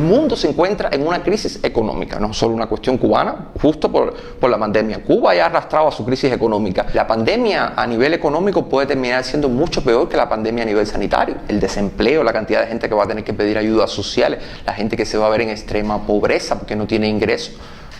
mundo se encuentra en una crisis económica, no solo una cuestión cubana, justo por la pandemia. Cuba ya ha arrastrado a su crisis económica. La pandemia a nivel económico puede terminar siendo mucho peor que la pandemia a nivel sanitario. El desempleo, la cantidad de gente que va a tener que pedir ayudas sociales, la gente que se va a ver en extrema pobreza porque no tiene ingresos,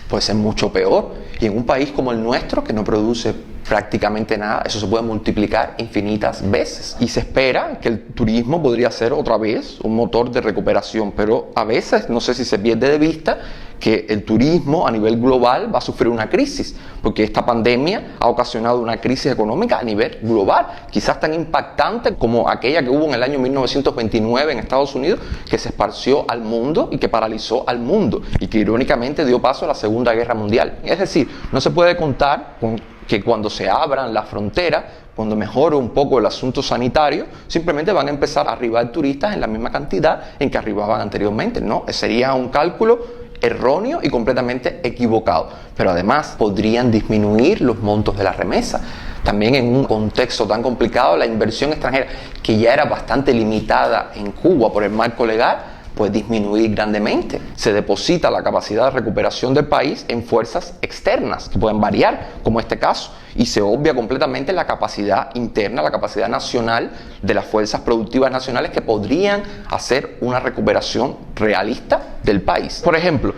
puede ser mucho peor. Y en un país como el nuestro, que no produce prácticamente nada, eso se puede multiplicar infinitas veces. Y se espera que el turismo podría ser otra vez un motor de recuperación, pero a veces no sé si se pierde de vista que el turismo a nivel global va a sufrir una crisis, porque esta pandemia ha ocasionado una crisis económica a nivel global, quizás tan impactante como aquella que hubo en el año 1929 en Estados Unidos, que se esparció al mundo y que paralizó al mundo, y que irónicamente dio paso a la Segunda Guerra Mundial. Es decir, no se puede contar con que cuando se abran las fronteras, cuando mejore un poco el asunto sanitario, simplemente van a empezar a arribar turistas en la misma cantidad en que arribaban anteriormente. No, sería un cálculo erróneo y completamente equivocado. Pero además podrían disminuir los montos de la remesa. También en un contexto tan complicado, la inversión extranjera, que ya era bastante limitada en Cuba por el marco legal, puede disminuir grandemente. Se deposita la capacidad de recuperación del país en fuerzas externas, que pueden variar, como este caso, y se obvia completamente la capacidad interna, la capacidad nacional de las fuerzas productivas nacionales que podrían hacer una recuperación realista del país. Por ejemplo,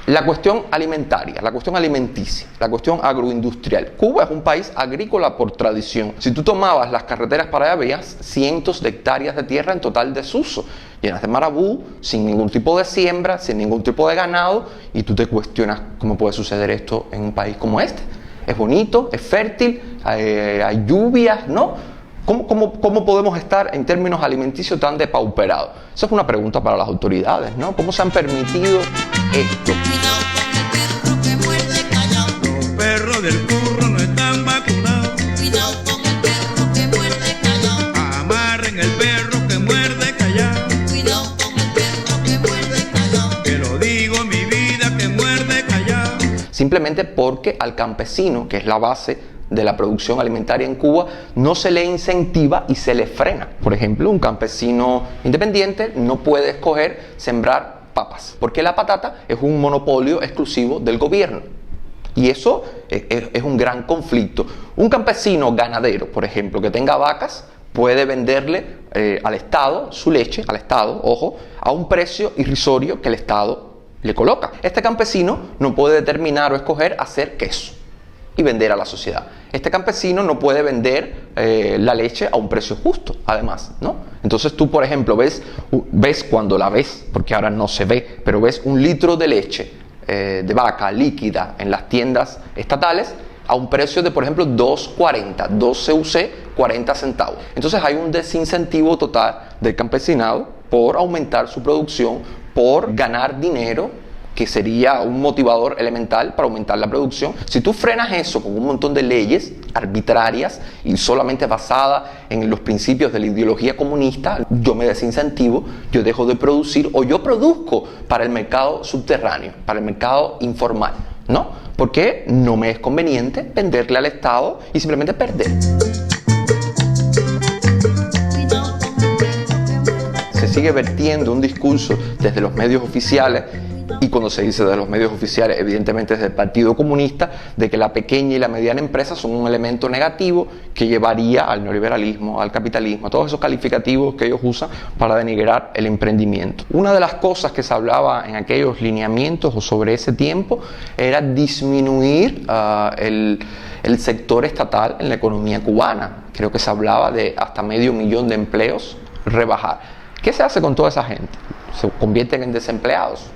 la cuestión alimentaria, la cuestión alimenticia, la cuestión agroindustrial. Cuba es un país agrícola por tradición. Si tú tomabas las carreteras para allá, veías cientos de hectáreas de tierra en total desuso, llenas de marabú, sin ningún tipo de siembra, sin ningún tipo de ganado, y tú te cuestionas cómo puede suceder esto en un país como este. Es bonito, es fértil, hay lluvias, ¿no? ¿Cómo podemos estar en términos alimenticios tan depauperados? Esa es una pregunta para las autoridades, ¿no? ¿Cómo se han permitido esto? Cuidado con el perro que muerde callado. Los perros del curro no están vacunados. Cuidado con el perro que muerde callado. Amarren el perro que muerde callado. Cuidado con el perro que muerde callado. Que lo digo mi vida que muerde callado. Simplemente porque al campesino, que es la base de la producción alimentaria en Cuba, no se le incentiva y se le frena. Por ejemplo, un campesino independiente no puede escoger sembrar papas, porque la patata es un monopolio exclusivo del gobierno. Y eso es un gran conflicto. Un campesino ganadero, por ejemplo, que tenga vacas, puede venderle al Estado su leche, al Estado, ojo, a un precio irrisorio que el Estado le coloca. Este campesino no puede determinar o escoger hacer queso y vender a la sociedad. Este campesino no puede vender la leche a un precio justo, además, ¿no? Entonces tú, por ejemplo, ves cuando la ves, porque ahora no se ve, pero ves un litro de leche de vaca líquida en las tiendas estatales a un precio de, por ejemplo, 2.40, 2 CUC, 40 centavos. Entonces hay un desincentivo total del campesinado por aumentar su producción, por ganar dinero, que sería un motivador elemental para aumentar la producción. Si tú frenas eso con un montón de leyes arbitrarias y solamente basadas en los principios de la ideología comunista, yo me desincentivo, yo dejo de producir o yo produzco para el mercado subterráneo, para el mercado informal, ¿no? Porque no me es conveniente venderle al Estado y simplemente perder. Se sigue vertiendo un discurso desde los medios oficiales, y cuando se dice de los medios oficiales, evidentemente desde el Partido Comunista, de que la pequeña y la mediana empresa son un elemento negativo que llevaría al neoliberalismo, al capitalismo, a todos esos calificativos que ellos usan para denigrar el emprendimiento. Una de las cosas que se hablaba en aquellos lineamientos o sobre ese tiempo era disminuir el sector estatal en la economía cubana. Creo que se hablaba de hasta 500.000 de empleos, rebajar. ¿Qué se hace con toda esa gente? Se convierten en desempleados.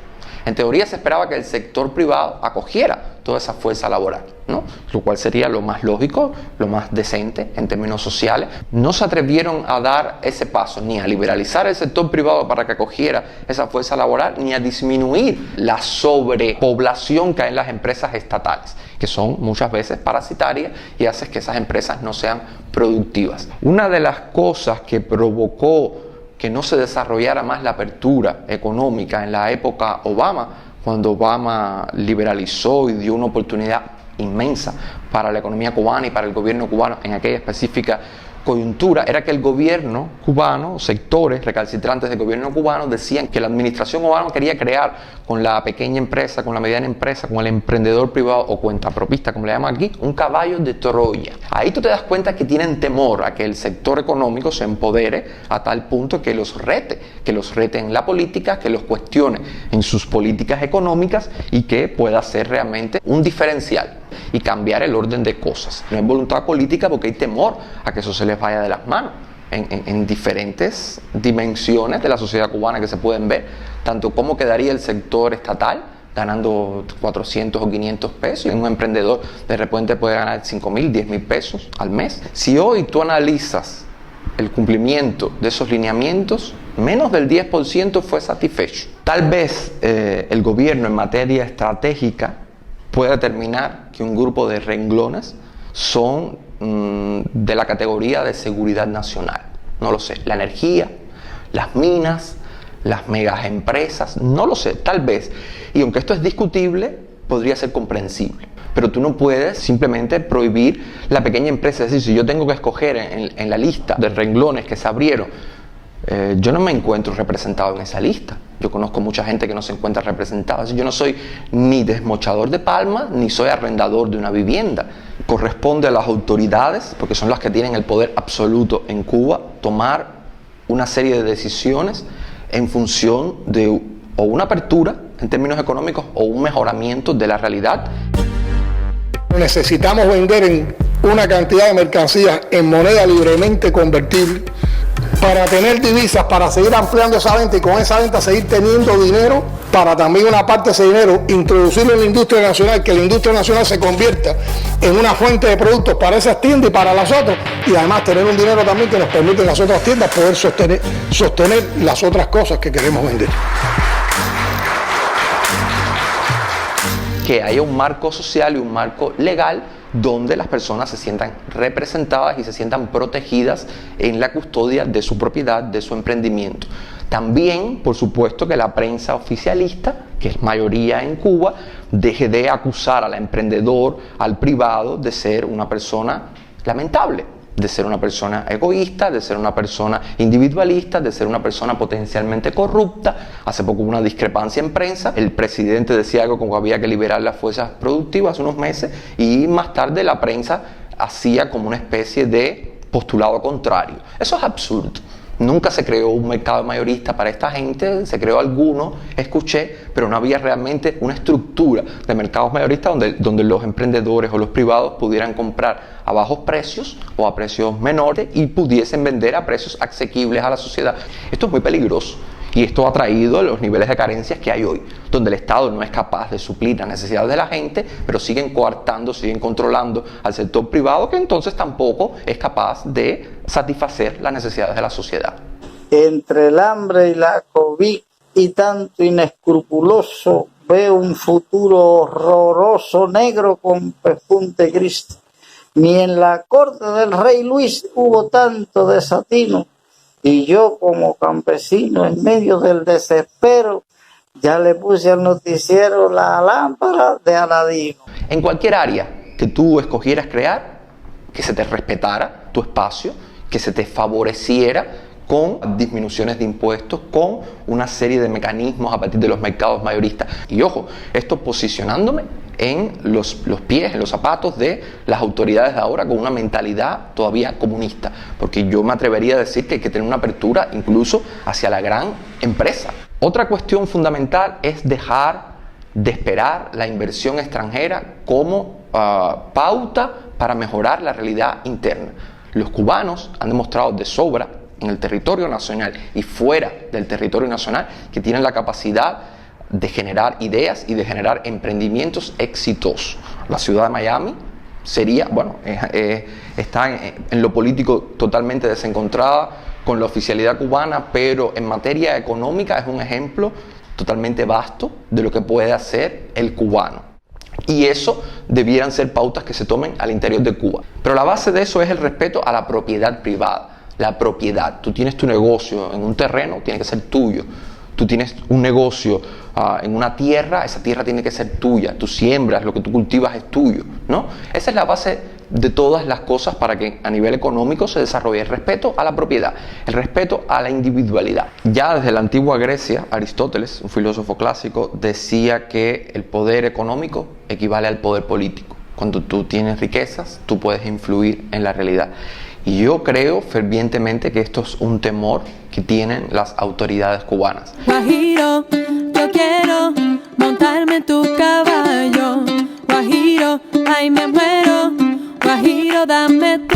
En teoría se esperaba que el sector privado acogiera toda esa fuerza laboral, ¿no? Lo cual sería lo más lógico, lo más decente en términos sociales. No se atrevieron a dar ese paso, ni a liberalizar el sector privado para que acogiera esa fuerza laboral, ni a disminuir la sobrepoblación que hay en las empresas estatales, que son muchas veces parasitarias y hacen que esas empresas no sean productivas. Una de las cosas que provocó que no se desarrollara más la apertura económica en la época Obama, cuando Obama liberalizó y dio una oportunidad inmensa para la economía cubana y para el gobierno cubano en aquella específica coyuntura era que el gobierno cubano, sectores recalcitrantes del gobierno cubano, decían que la administración cubana quería crear con la pequeña empresa, con la mediana empresa, con el emprendedor privado o cuentapropista, como le llaman aquí, un caballo de Troya. Ahí tú te das cuenta que tienen temor a que el sector económico se empodere a tal punto que los rete en la política, que los cuestione en sus políticas económicas y que pueda ser realmente un diferencial y cambiar el orden de cosas. No hay voluntad política porque hay temor a que eso se les vaya de las manos en diferentes dimensiones de la sociedad cubana que se pueden ver, tanto cómo quedaría el sector estatal ganando 400 o 500 pesos y un emprendedor de repente puede ganar 5.000, 10.000 pesos al mes. Si hoy tú analizas el cumplimiento de esos lineamientos, menos del 10% fue satisfecho. Tal vez el gobierno en materia estratégica puede determinar que un grupo de renglones son de la categoría de seguridad nacional. No lo sé. La energía, las minas, las megas empresas, no lo sé, tal vez. Y aunque esto es discutible, podría ser comprensible. Pero tú no puedes simplemente prohibir la pequeña empresa. Es decir, si yo tengo que escoger en la lista de renglones que se abrieron, yo no me encuentro representado en esa lista. Yo conozco mucha gente que no se encuentra representada. Yo no soy ni desmochador de palmas, ni soy arrendador de una vivienda. Corresponde a las autoridades, porque son las que tienen el poder absoluto en Cuba, tomar una serie de decisiones en función de o una apertura en términos económicos o un mejoramiento de la realidad. Necesitamos vender en una cantidad de mercancías en moneda libremente convertible para tener divisas, para seguir ampliando esa venta y con esa venta seguir teniendo dinero, para también una parte de ese dinero introducirlo en la industria nacional, que la industria nacional se convierta en una fuente de productos para esas tiendas y para las otras, y además tener un dinero también que nos permite en las otras tiendas poder sostener las otras cosas que queremos vender. Que haya un marco social y un marco legal donde las personas se sientan representadas y se sientan protegidas en la custodia de su propiedad, de su emprendimiento. También, por supuesto, que la prensa oficialista, que es mayoría en Cuba, deje de acusar al emprendedor, al privado, de ser una persona lamentable, de ser una persona egoísta, de ser una persona individualista, de ser una persona potencialmente corrupta. Hace poco hubo una discrepancia en prensa, el presidente decía algo como que había que liberar las fuerzas productivas hace unos meses y más tarde la prensa hacía como una especie de postulado contrario. Eso es absurdo. Nunca se creó un mercado mayorista para esta gente, se creó alguno, escuché, pero no había realmente una estructura de mercados mayoristas donde los emprendedores o los privados pudieran comprar a bajos precios o a precios menores y pudiesen vender a precios asequibles a la sociedad. Esto es muy peligroso. Y esto ha traído los niveles de carencias que hay hoy, donde el Estado no es capaz de suplir las necesidades de la gente, pero siguen coartando, siguen controlando al sector privado, que entonces tampoco es capaz de satisfacer las necesidades de la sociedad. Entre el hambre y la COVID y tanto inescrupuloso, veo un futuro horroroso, negro con pespunte gris. Ni en la corte del rey Luis hubo tanto desatino. Y yo como campesino en medio del desespero ya le puse al noticiero la lámpara de Aladino. En cualquier área que tú escogieras crear, que se te respetara tu espacio, que se te favoreciera con disminuciones de impuestos, con una serie de mecanismos a partir de los mercados mayoristas. Y ojo, esto posicionándome en los pies, en los zapatos de las autoridades de ahora con una mentalidad todavía comunista, porque yo me atrevería a decir que hay que tener una apertura incluso hacia la gran empresa. Otra cuestión fundamental es dejar de esperar la inversión extranjera como pauta para mejorar la realidad interna. Los cubanos han demostrado de sobra en el territorio nacional y fuera del territorio nacional que tienen la capacidad de generar ideas y de generar emprendimientos exitosos. La ciudad de Miami sería, está en lo político totalmente desencontrada con la oficialidad cubana, pero en materia económica es un ejemplo totalmente vasto de lo que puede hacer el cubano. Y eso debieran ser pautas que se tomen al interior de Cuba. Pero la base de eso es el respeto a la propiedad privada. La propiedad. Tú tienes tu negocio en un terreno, tiene que ser tuyo. Tú tienes un negocio en una tierra, esa tierra tiene que ser tuya. Tú siembras, lo que tú cultivas es tuyo, ¿no? Esa es la base de todas las cosas para que a nivel económico se desarrolle el respeto a la propiedad, el respeto a la individualidad. Ya desde la antigua Grecia, Aristóteles, un filósofo clásico, decía que el poder económico equivale al poder político. Cuando tú tienes riquezas, tú puedes influir en la realidad. Y yo creo fervientemente que esto es un temor que tienen las autoridades cubanas. Guajiro, yo quiero montarme en tu caballo. Guajiro, ay me muero. Guajiro, dame tu